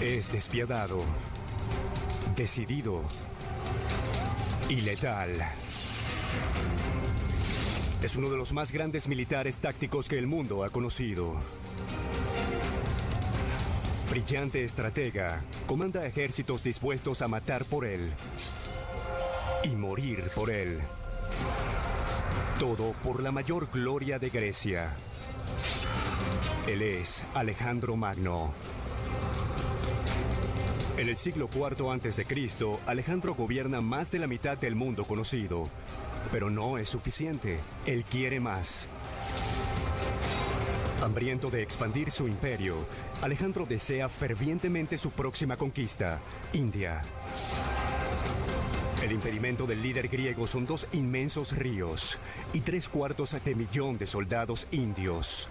Es despiadado, decidido y letal. Es uno de los más grandes militares tácticos que el mundo ha conocido. Brillante estratega, comanda ejércitos dispuestos a matar por él y morir por él. Todo por la mayor gloria de Grecia. Él es Alejandro Magno. En el siglo IV a.C., Alejandro gobierna más de la mitad del mundo conocido. Pero no es suficiente. Él quiere más. Hambriento de expandir su imperio, Alejandro desea fervientemente su próxima conquista, India. El impedimento del líder griego son 2 inmensos ríos y 3/4 de millón de soldados indios.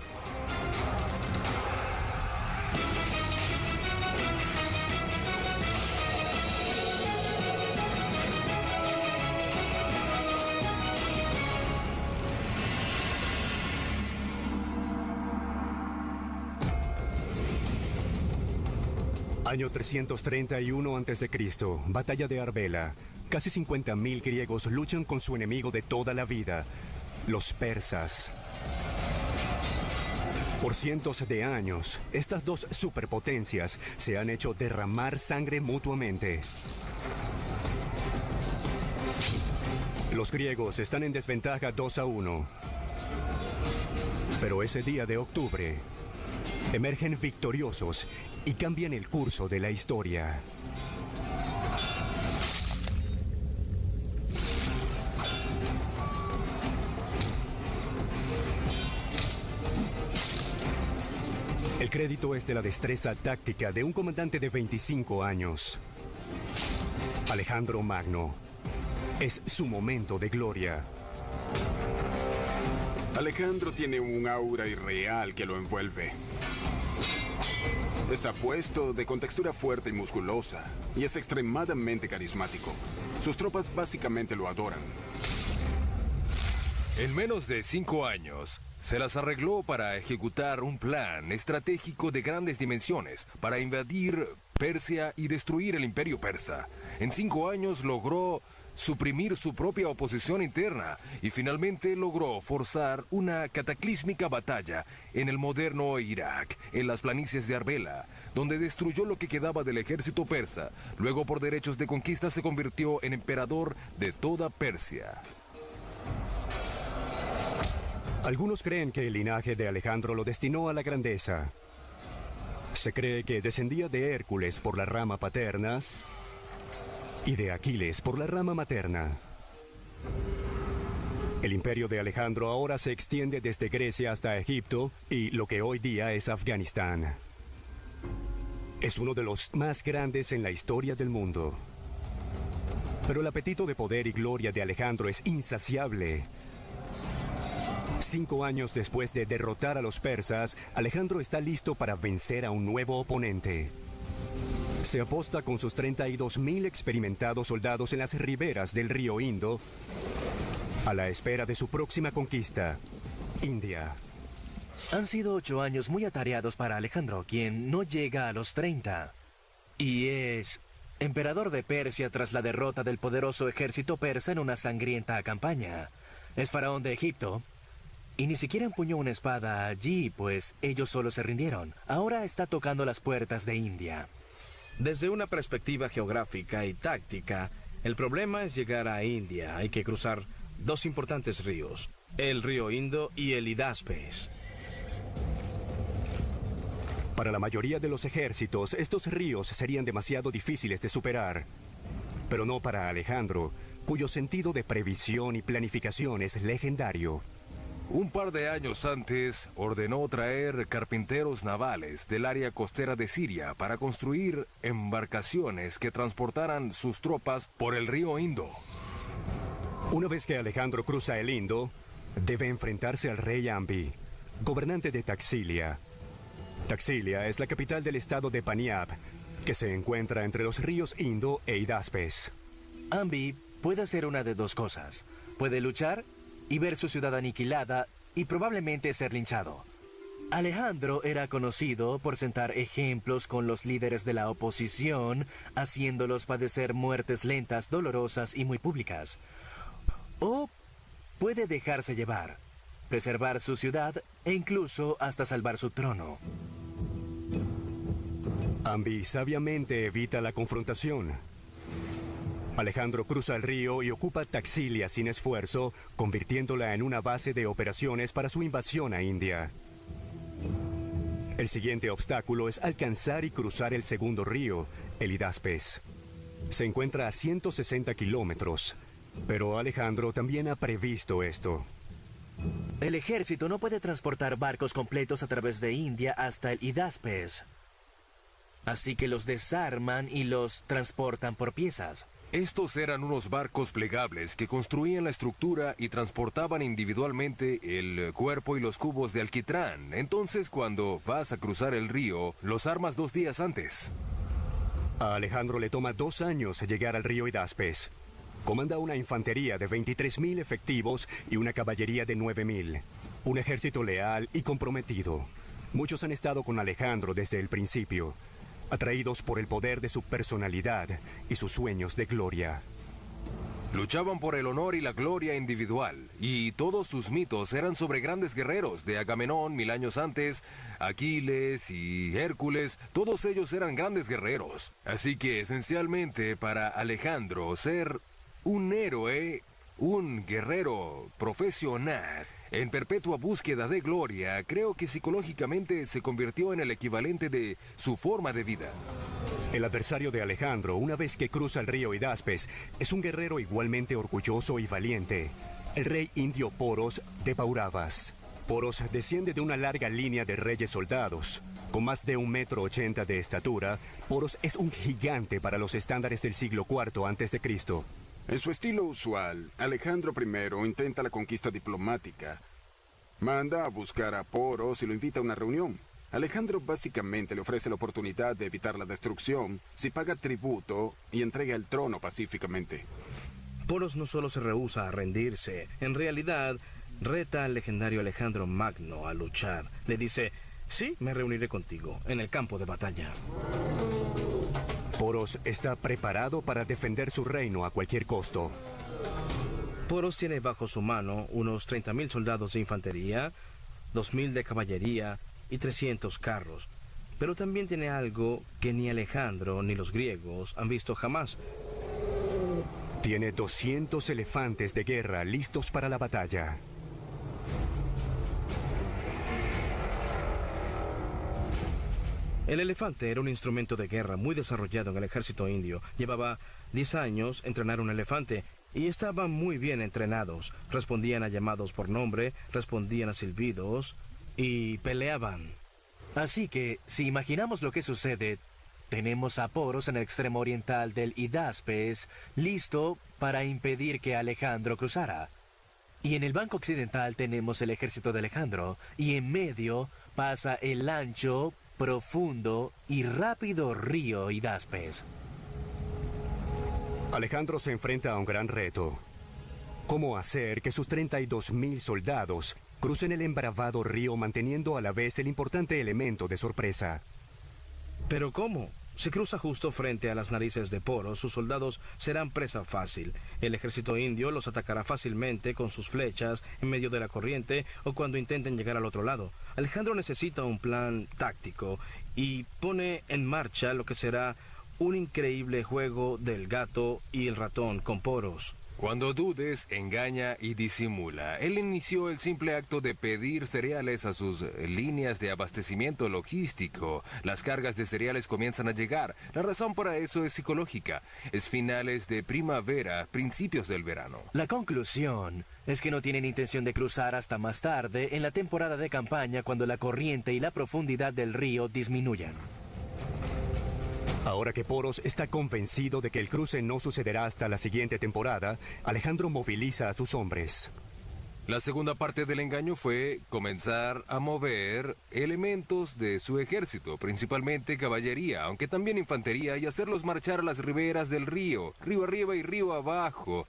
Año 331 a.C., Batalla de Arbela. Casi 50.000 griegos luchan con su enemigo de toda la vida, los persas. Por cientos de años, estas 2 superpotencias se han hecho derramar sangre mutuamente. Los griegos están en desventaja 2-1. Pero ese día de octubre, emergen victoriosos y cambian el curso de la historia. El crédito es de la destreza táctica de un comandante de 25 años. Alejandro Magno. Es su momento de gloria. Alejandro tiene un aura irreal que lo envuelve. Es apuesto, de contextura fuerte y musculosa, y es extremadamente carismático. Sus tropas básicamente lo adoran. En menos de 5 años, se las arregló para ejecutar un plan estratégico de grandes dimensiones para invadir Persia y destruir el imperio persa. En 5 años logró suprimir su propia oposición interna y finalmente logró forzar una cataclísmica batalla en el moderno Irak, en las planicies de Arbela, donde destruyó lo que quedaba del ejército persa. Luego, por derechos de conquista, se convirtió en emperador de toda Persia. Algunos creen que el linaje de Alejandro lo destinó a la grandeza. Se cree que descendía de Hércules por la rama paterna y de Aquiles por la rama materna. El imperio de Alejandro ahora se extiende desde Grecia hasta Egipto y lo que hoy día es Afganistán. Es uno de los más grandes en la historia del mundo. Pero el apetito de poder y gloria de Alejandro es insaciable. 5 años después de derrotar a los persas, Alejandro está listo para vencer a un nuevo oponente. Se aposta con sus 32.000 experimentados soldados en las riberas del río Indo, a la espera de su próxima conquista, India. Han sido 8 años muy atareados para Alejandro, quien no llega a los 30. Y es emperador de Persia tras la derrota del poderoso ejército persa en una sangrienta campaña. Es faraón de Egipto. Y ni siquiera empuñó una espada allí, pues ellos solo se rindieron. Ahora está tocando las puertas de India. Desde una perspectiva geográfica y táctica, el problema es llegar a India. Hay que cruzar 2 importantes ríos, el río Indo y el Hidaspes. Para la mayoría de los ejércitos, estos ríos serían demasiado difíciles de superar. Pero no para Alejandro, cuyo sentido de previsión y planificación es legendario. Un par de años antes, ordenó traer carpinteros navales del área costera de Siria para construir embarcaciones que transportaran sus tropas por el río Indo. Una vez que Alejandro cruza el Indo, debe enfrentarse al rey Ambi, gobernante de Taxilia. Taxilia es la capital del estado de Paniab, que se encuentra entre los ríos Indo e Hidaspes. Ambi puede hacer una de 2 cosas. Puede luchar y ver su ciudad aniquilada y probablemente ser linchado. Alejandro era conocido por sentar ejemplos con los líderes de la oposición, haciéndolos padecer muertes lentas, dolorosas y muy públicas. O puede dejarse llevar, preservar su ciudad e incluso hasta salvar su trono. Ambi sabiamente evita la confrontación. Alejandro cruza el río y ocupa Taxilia sin esfuerzo, convirtiéndola en una base de operaciones para su invasión a India. El siguiente obstáculo es alcanzar y cruzar el segundo río, el Hidaspes. Se encuentra a 160 kilómetros, pero Alejandro también ha previsto esto. El ejército no puede transportar barcos completos a través de India hasta el Hidaspes. Así que los desarman y los transportan por piezas. Estos eran unos barcos plegables que construían la estructura y transportaban individualmente el cuerpo y los cubos de alquitrán. Entonces, cuando vas a cruzar el río, los armas 2 días antes. A Alejandro le toma 2 años llegar al río Hidaspes. Comanda una infantería de 23.000 efectivos y una caballería de 9.000. Un ejército leal y comprometido. Muchos han estado con Alejandro desde el principio, atraídos por el poder de su personalidad y sus sueños de gloria. Luchaban por el honor y la gloria individual, y todos sus mitos eran sobre grandes guerreros, de Agamenón 1000 años antes, Aquiles y Hércules, todos ellos eran grandes guerreros. Así que esencialmente para Alejandro ser un héroe, un guerrero profesional, en perpetua búsqueda de gloria, creo que psicológicamente se convirtió en el equivalente de su forma de vida. El adversario de Alejandro, una vez que cruza el río Hidaspes, es un guerrero igualmente orgulloso y valiente, el rey indio Poros de Pauravas. Poros desciende de una larga línea de reyes soldados. Con más de 1,80 m de estatura, Poros es un gigante para los estándares del siglo IV a.C. En su estilo usual, Alejandro I intenta la conquista diplomática. Manda a buscar a Poros y lo invita a una reunión. Alejandro básicamente le ofrece la oportunidad de evitar la destrucción si paga tributo y entrega el trono pacíficamente. Poros no solo se rehúsa a rendirse, en realidad reta al legendario Alejandro Magno a luchar. Le dice, sí, me reuniré contigo en el campo de batalla. Poros está preparado para defender su reino a cualquier costo. Poros tiene bajo su mano unos 30.000 soldados de infantería, 2.000 de caballería y 300 carros. Pero también tiene algo que ni Alejandro ni los griegos han visto jamás. Tiene 200 elefantes de guerra listos para la batalla. El elefante era un instrumento de guerra muy desarrollado en el ejército indio. Llevaba 10 años entrenar un elefante y estaban muy bien entrenados. Respondían a llamados por nombre, respondían a silbidos y peleaban. Así que, si imaginamos lo que sucede, tenemos a Poros en el extremo oriental del Hidaspes, listo para impedir que Alejandro cruzara. Y en el banco occidental tenemos el ejército de Alejandro, y en medio pasa el ancho, profundo y rápido río Hidaspes. Alejandro se enfrenta a un gran reto. ¿Cómo hacer que sus 32.000 soldados crucen el embravado río manteniendo a la vez el importante elemento de sorpresa? ¿Pero cómo? Si cruza justo frente a las narices de Poros, sus soldados serán presa fácil. El ejército indio los atacará fácilmente con sus flechas en medio de la corriente o cuando intenten llegar al otro lado. Alejandro necesita un plan táctico y pone en marcha lo que será un increíble juego del gato y el ratón con Poros. Cuando dudes, engaña y disimula. Él inició el simple acto de pedir cereales a sus líneas de abastecimiento logístico. Las cargas de cereales comienzan a llegar. La razón para eso es psicológica. Es finales de primavera, principios del verano. La conclusión es que no tienen intención de cruzar hasta más tarde en la temporada de campaña cuando la corriente y la profundidad del río disminuyan. Ahora que Poros está convencido de que el cruce no sucederá hasta la siguiente temporada, Alejandro moviliza a sus hombres. La segunda parte del engaño fue comenzar a mover elementos de su ejército, principalmente caballería, aunque también infantería, y hacerlos marchar a las riberas del río arriba y río abajo.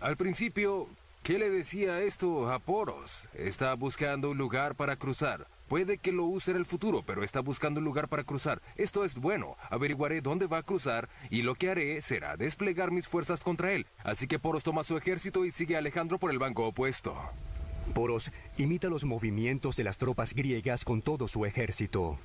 Al principio, ¿qué le decía esto a Poros? Está buscando un lugar para cruzar. Puede que lo use en el futuro, pero está buscando un lugar para cruzar. Esto es bueno. Averiguaré dónde va a cruzar y lo que haré será desplegar mis fuerzas contra él. Así que Poros toma su ejército y sigue a Alejandro por el banco opuesto. Poros imita los movimientos de las tropas griegas con todo su ejército.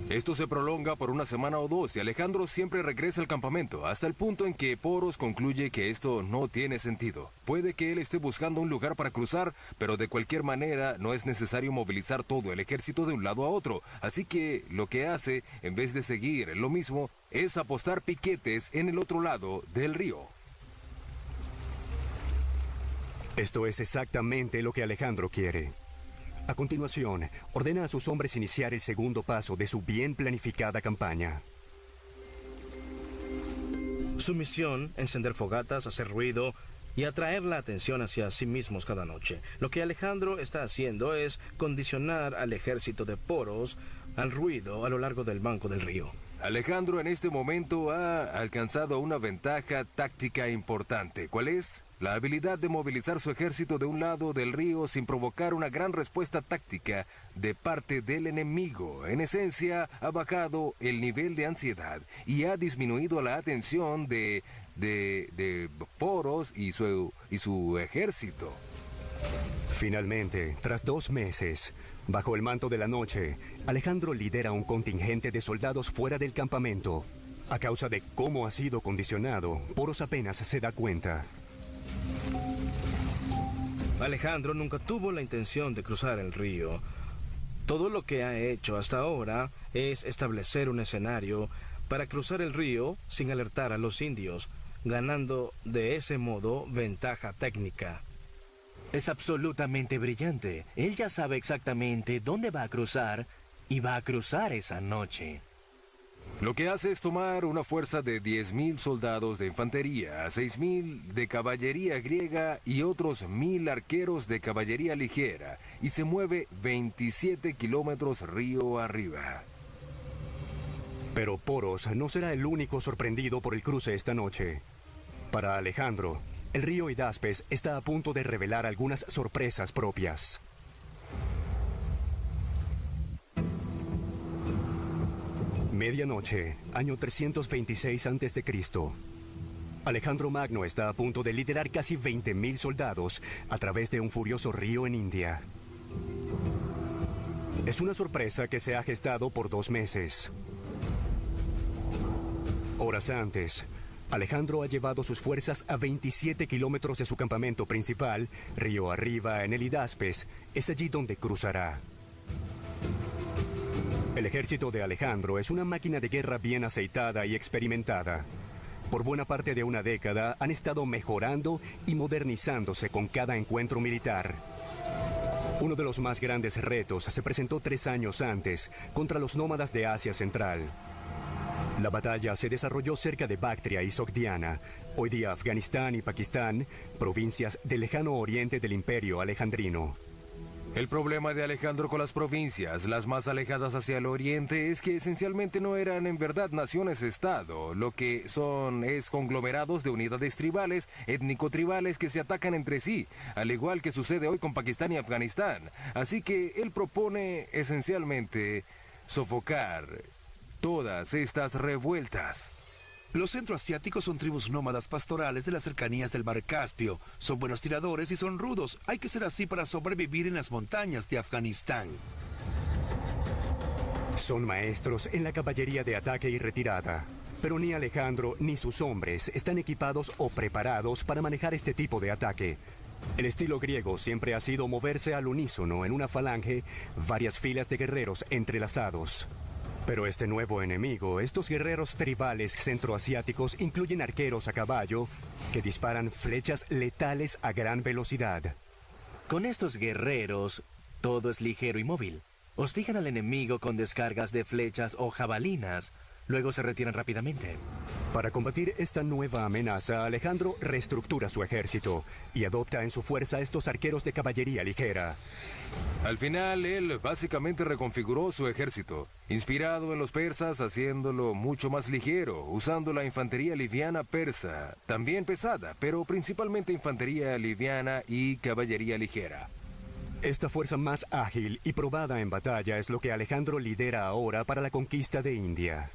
Esto se prolonga por una semana o dos y Alejandro siempre regresa al campamento, hasta el punto en que Poros concluye que esto no tiene sentido. Puede que él esté buscando un lugar para cruzar, pero de cualquier manera no es necesario movilizar todo el ejército de un lado a otro. Así que lo que hace, en vez de seguir lo mismo, es apostar piquetes en el otro lado del río. Esto es exactamente lo que Alejandro quiere. A continuación, ordena a sus hombres iniciar el segundo paso de su bien planificada campaña. Su misión, encender fogatas, hacer ruido y atraer la atención hacia sí mismos cada noche. Lo que Alejandro está haciendo es condicionar al ejército de Poros al ruido a lo largo del banco del río. Alejandro en este momento ha alcanzado una ventaja táctica importante. ¿Cuál es? La habilidad de movilizar su ejército de un lado del río sin provocar una gran respuesta táctica de parte del enemigo. En esencia, ha bajado el nivel de ansiedad y ha disminuido la atención de Poros y su ejército. Finalmente, tras 2 meses, bajo el manto de la noche, Alejandro lidera un contingente de soldados fuera del campamento. A causa de cómo ha sido condicionado, Poros apenas se da cuenta. Alejandro nunca tuvo la intención de cruzar el río. Todo lo que ha hecho hasta ahora es establecer un escenario para cruzar el río sin alertar a los indios, ganando de ese modo ventaja técnica. Es absolutamente brillante. Él ya sabe exactamente dónde va a cruzar y va a cruzar esa noche. Lo que hace es tomar una fuerza de 10.000 soldados de infantería, 6.000 de caballería griega y otros 1.000 arqueros de caballería ligera, y se mueve 27 kilómetros río arriba. Pero Poros no será el único sorprendido por el cruce esta noche. Para Alejandro, el río Hidaspes está a punto de revelar algunas sorpresas propias. Medianoche, año 326 a.C. Alejandro Magno está a punto de liderar casi 20.000 soldados a través de un furioso río en India. Es una sorpresa que se ha gestado por 2 meses. Horas antes, Alejandro ha llevado sus fuerzas a 27 kilómetros de su campamento principal, río arriba en el Hidaspes. Es allí donde cruzará. El ejército de Alejandro es una máquina de guerra bien aceitada y experimentada. Por buena parte de una década han estado mejorando y modernizándose con cada encuentro militar. Uno de los más grandes retos se presentó 3 años antes contra los nómadas de Asia Central. La batalla se desarrolló cerca de Bactria y Sogdiana, hoy día Afganistán y Pakistán, provincias del lejano oriente del Imperio Alejandrino. El problema de Alejandro con las provincias, las más alejadas hacia el oriente, es que esencialmente no eran en verdad naciones-estado. Lo que son es conglomerados de unidades tribales, étnico-tribales que se atacan entre sí, al igual que sucede hoy con Pakistán y Afganistán. Así que él propone esencialmente sofocar todas estas revueltas. Los centroasiáticos son tribus nómadas pastorales de las cercanías del mar Caspio. Son buenos tiradores y son rudos. Hay que ser así para sobrevivir en las montañas de Afganistán. Son maestros en la caballería de ataque y retirada. Pero ni Alejandro ni sus hombres están equipados o preparados para manejar este tipo de ataque. El estilo griego siempre ha sido moverse al unísono en una falange, varias filas de guerreros entrelazados. Pero este nuevo enemigo, estos guerreros tribales centroasiáticos, incluyen arqueros a caballo que disparan flechas letales a gran velocidad. Con estos guerreros, todo es ligero y móvil. Hostigan al enemigo con descargas de flechas o jabalinas. Luego se retiran rápidamente. Para combatir esta nueva amenaza, Alejandro reestructura su ejército y adopta en su fuerza estos arqueros de caballería ligera. Al final, él básicamente reconfiguró su ejército, inspirado en los persas, haciéndolo mucho más ligero, usando la infantería liviana persa, también pesada, pero principalmente infantería liviana y caballería ligera. Esta fuerza más ágil y probada en batalla es lo que Alejandro lidera ahora para la conquista de India.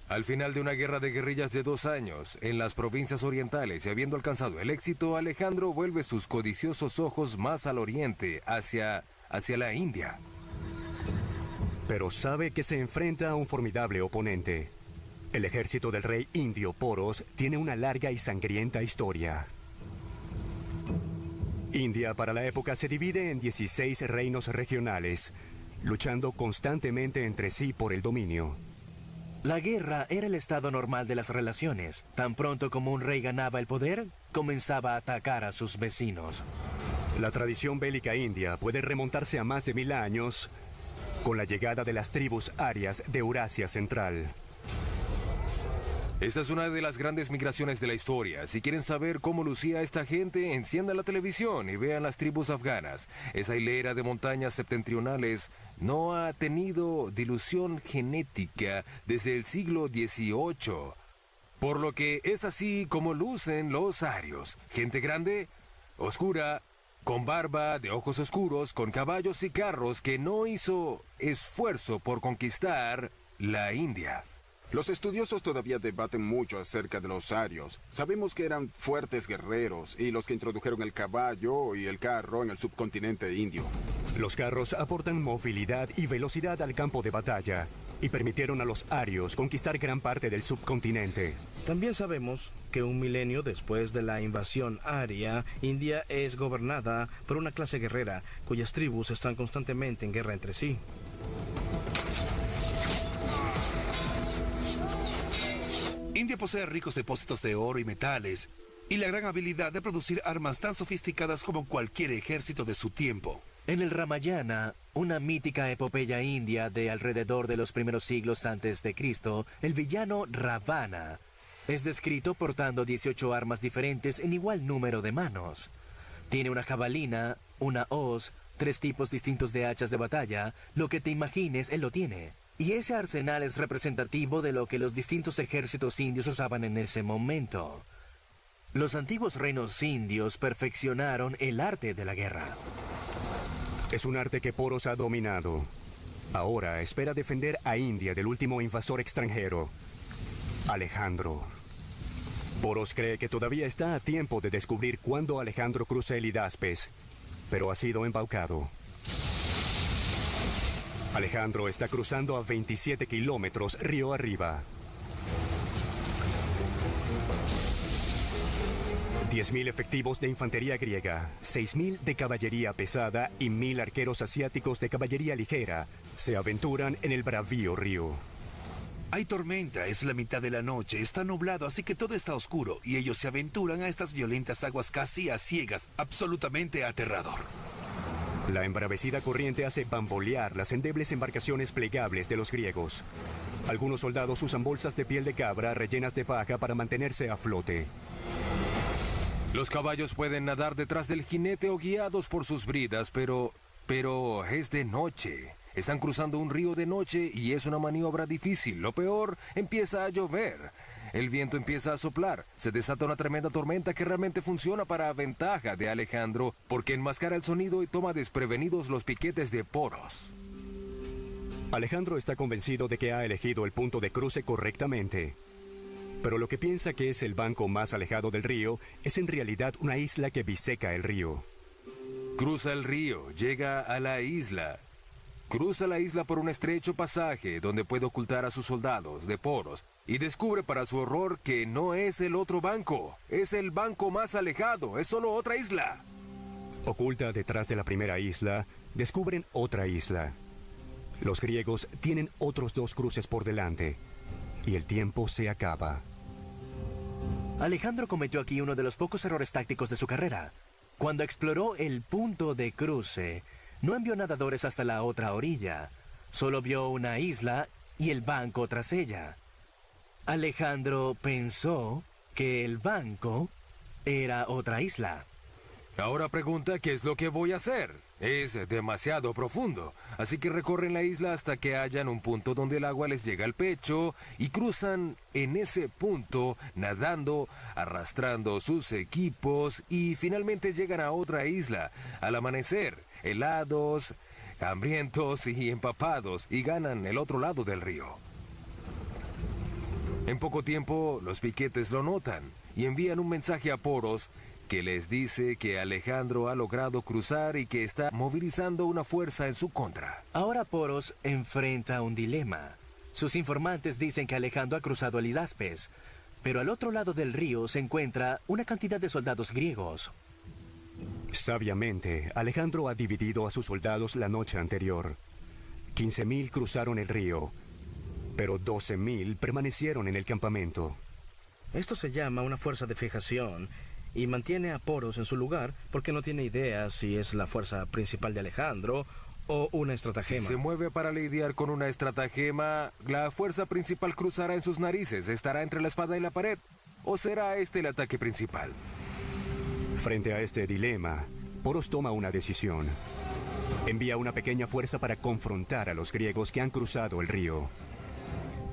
Al final de una guerra de guerrillas de 2 años, en las provincias orientales y habiendo alcanzado el éxito, Alejandro vuelve sus codiciosos ojos más al oriente, hacia la India. Pero sabe que se enfrenta a un formidable oponente. El ejército del rey indio Poros tiene una larga y sangrienta historia. India para la época se divide en 16 reinos regionales, luchando constantemente entre sí por el dominio. La guerra era el estado normal de las relaciones. Tan pronto como un rey ganaba el poder, comenzaba a atacar a sus vecinos. La tradición bélica india puede remontarse a más de 1000 años con la llegada de las tribus arias de Eurasia Central. Esta es una de las grandes migraciones de la historia. Si quieren saber cómo lucía esta gente, enciendan la televisión y vean las tribus afganas. Esa hilera de montañas septentrionales no ha tenido dilución genética desde el siglo XVIII. Por lo que es así como lucen los arios. Gente grande, oscura, con barba, de ojos oscuros, con caballos y carros que no hizo esfuerzo por conquistar la India. Los estudiosos todavía debaten mucho acerca de los arios. Sabemos que eran fuertes guerreros y los que introdujeron el caballo y el carro en el subcontinente indio. Los carros aportan movilidad y velocidad al campo de batalla y permitieron a los arios conquistar gran parte del subcontinente. También sabemos que un milenio después de la invasión aria, India es gobernada por una clase guerrera cuyas tribus están constantemente en guerra entre sí. India posee ricos depósitos de oro y metales, y la gran habilidad de producir armas tan sofisticadas como cualquier ejército de su tiempo. En el Ramayana, una mítica epopeya india de alrededor de los primeros siglos antes de Cristo, el villano Ravana es descrito portando 18 armas diferentes en igual número de manos. Tiene una jabalina, una hoz, 3 tipos distintos de hachas de batalla, lo que te imagines él lo tiene. Y ese arsenal es representativo de lo que los distintos ejércitos indios usaban en ese momento. Los antiguos reinos indios perfeccionaron el arte de la guerra. Es un arte que Poros ha dominado. Ahora espera defender a India del último invasor extranjero, Alejandro. Poros cree que todavía está a tiempo de descubrir cuándo Alejandro cruza el Hidaspes, pero ha sido embaucado. Alejandro está cruzando a 27 kilómetros río arriba. 10.000 efectivos de infantería griega, 6.000 de caballería pesada y 1.000 arqueros asiáticos de caballería ligera se aventuran en el bravío río. Hay tormenta, es la mitad de la noche, está nublado, así que todo está oscuro, y ellos se aventuran a estas violentas aguas casi a ciegas, absolutamente aterrador. La embravecida corriente hace bambolear las endebles embarcaciones plegables de los griegos. Algunos soldados usan bolsas de piel de cabra rellenas de paja para mantenerse a flote. Los caballos pueden nadar detrás del jinete o guiados por sus bridas, pero es de noche. Están cruzando un río de noche y es una maniobra difícil. Lo peor, empieza a llover. El viento empieza a soplar. Se desata una tremenda tormenta que realmente funciona para ventaja de Alejandro porque enmascara el sonido y toma desprevenidos los piquetes de Poros. Alejandro está convencido de que ha elegido el punto de cruce correctamente. Pero lo que piensa que es el banco más alejado del río es en realidad una isla que biseca el río. Cruza el río, llega a la isla. Cruza la isla por un estrecho pasaje donde puede ocultar a sus soldados de Poros y descubre para su horror que no es el otro banco, es el banco más alejado, es solo otra isla. Oculta detrás de la primera isla, descubren otra isla. Los griegos tienen otros 2 cruces por delante y el tiempo se acaba. Alejandro cometió aquí uno de los pocos errores tácticos de su carrera. Cuando exploró el punto de cruce, no envió nadadores hasta la otra orilla. Solo vio una isla y el banco tras ella. Alejandro pensó que el banco era otra isla. Ahora pregunta qué es lo que voy a hacer. Es demasiado profundo, así que recorren la isla hasta que hallan un punto donde el agua les llega al pecho y cruzan en ese punto nadando, arrastrando sus equipos y finalmente llegan a otra isla. Al amanecer, helados, hambrientos y empapados, y ganan el otro lado del río. En poco tiempo, los piquetes lo notan y envían un mensaje a Poros que les dice que Alejandro ha logrado cruzar y que está movilizando una fuerza en su contra. Ahora Poros enfrenta un dilema. Sus informantes dicen que Alejandro ha cruzado el Hidaspes, pero al otro lado del río se encuentra una cantidad de soldados griegos. Sabiamente, Alejandro ha dividido a sus soldados la noche anterior. 15.000 cruzaron el río, pero 12.000 permanecieron en el campamento. Esto se llama una fuerza de fijación y mantiene a Poros en su lugar porque no tiene idea si es la fuerza principal de Alejandro o una estratagema. Si se mueve para lidiar con una estratagema, la fuerza principal cruzará en sus narices, estará entre la espada y la pared, o será este el ataque principal. Frente a este dilema, Poros toma una decisión. Envía una pequeña fuerza para confrontar a los griegos que han cruzado el río.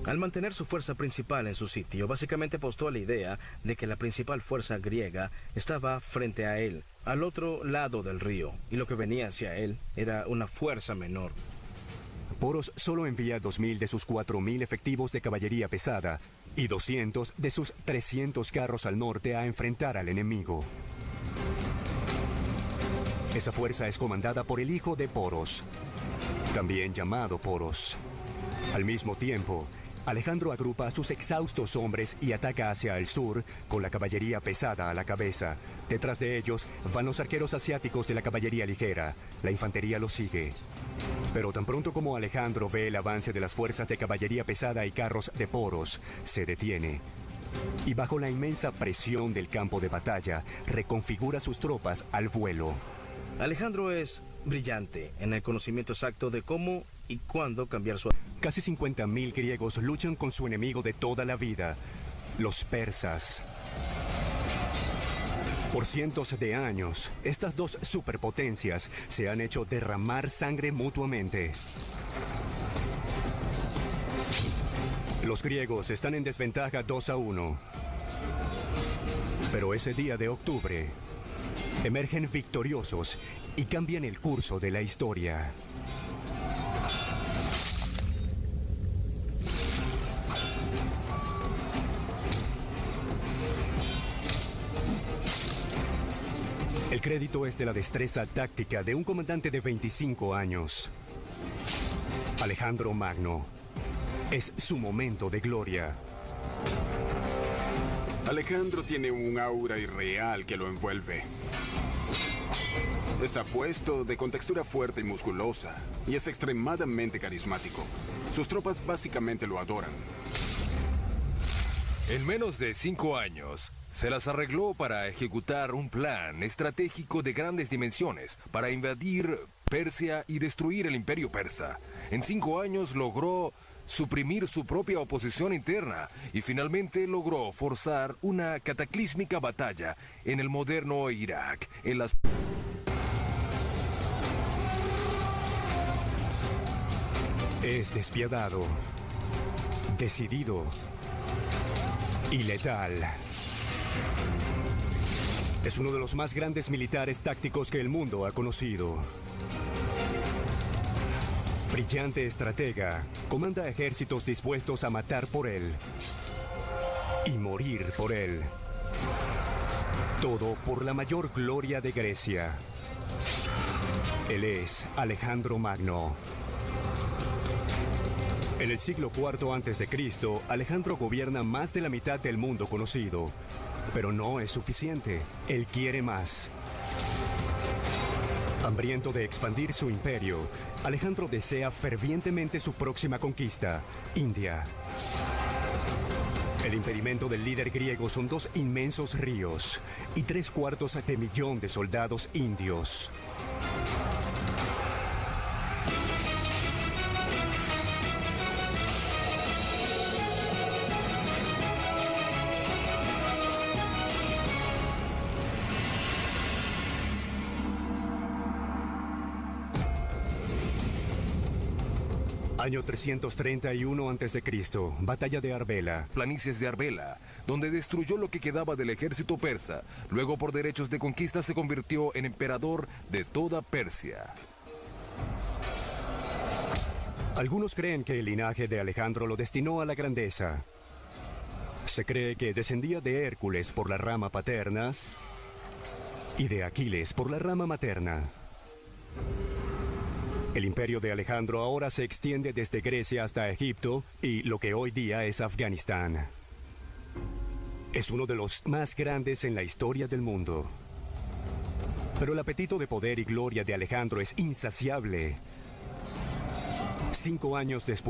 Al mantener su fuerza principal en su sitio, básicamente apostó a la idea de que la principal fuerza griega estaba frente a él, al otro lado del río, y lo que venía hacia él era una fuerza menor. Poros solo envía 2.000 de sus 4.000 efectivos de caballería pesada y 200 de sus 300 carros al norte a enfrentar al enemigo. Esa fuerza es comandada por el hijo de Poros, también llamado Poros. Al mismo tiempo, Alejandro agrupa a sus exhaustos hombres y ataca hacia el sur con la caballería pesada a la cabeza. Detrás de ellos van los arqueros asiáticos de la caballería ligera. La infantería los sigue. Pero tan pronto como Alejandro ve el avance de las fuerzas de caballería pesada y carros de Poros, se detiene. Y bajo la inmensa presión del campo de batalla, reconfigura sus tropas al vuelo. Alejandro es brillante en el conocimiento exacto de cómo y cuándo cambiar su... Casi 50.000 griegos luchan con su enemigo de toda la vida, los persas. Por cientos de años, estas dos superpotencias se han hecho derramar sangre mutuamente. Los griegos están en desventaja 2-1. Pero ese día de octubre, emergen victoriosos y cambian el curso de la historia. El crédito es de la destreza táctica de un comandante de 25 años. Alejandro Magno. Es su momento de gloria. Alejandro tiene un aura irreal que lo envuelve. Es apuesto, de contextura fuerte y musculosa, y es extremadamente carismático. Sus tropas básicamente lo adoran. En menos de 5 años, se las arregló para ejecutar un plan estratégico de grandes dimensiones para invadir Persia y destruir el imperio persa. En 5 años logró suprimir su propia oposición interna y finalmente logró forzar una cataclísmica batalla en el moderno Irak, en las... Es despiadado, decidido y letal. Es uno de los más grandes militares tácticos que el mundo ha conocido. Brillante estratega, comanda ejércitos dispuestos a matar por él y morir por él. Todo por la mayor gloria de Grecia. Él es Alejandro Magno. En el siglo IV a.C., Alejandro gobierna más de la mitad del mundo conocido. Pero no es suficiente. Él quiere más. Hambriento de expandir su imperio, Alejandro desea fervientemente su próxima conquista, India. El impedimento del líder griego son 2 inmensos ríos y 3/4 de millón de soldados indios. Año 331 a.C., Batalla de Arbela. Planicies de Arbela, donde destruyó lo que quedaba del ejército persa. Luego, por derechos de conquista, se convirtió en emperador de toda Persia. Algunos creen que el linaje de Alejandro lo destinó a la grandeza. Se cree que descendía de Hércules por la rama paterna y de Aquiles por la rama materna. El imperio de Alejandro ahora se extiende desde Grecia hasta Egipto y lo que hoy día es Afganistán. Es uno de los más grandes en la historia del mundo. Pero el apetito de poder y gloria de Alejandro es insaciable. 5 años después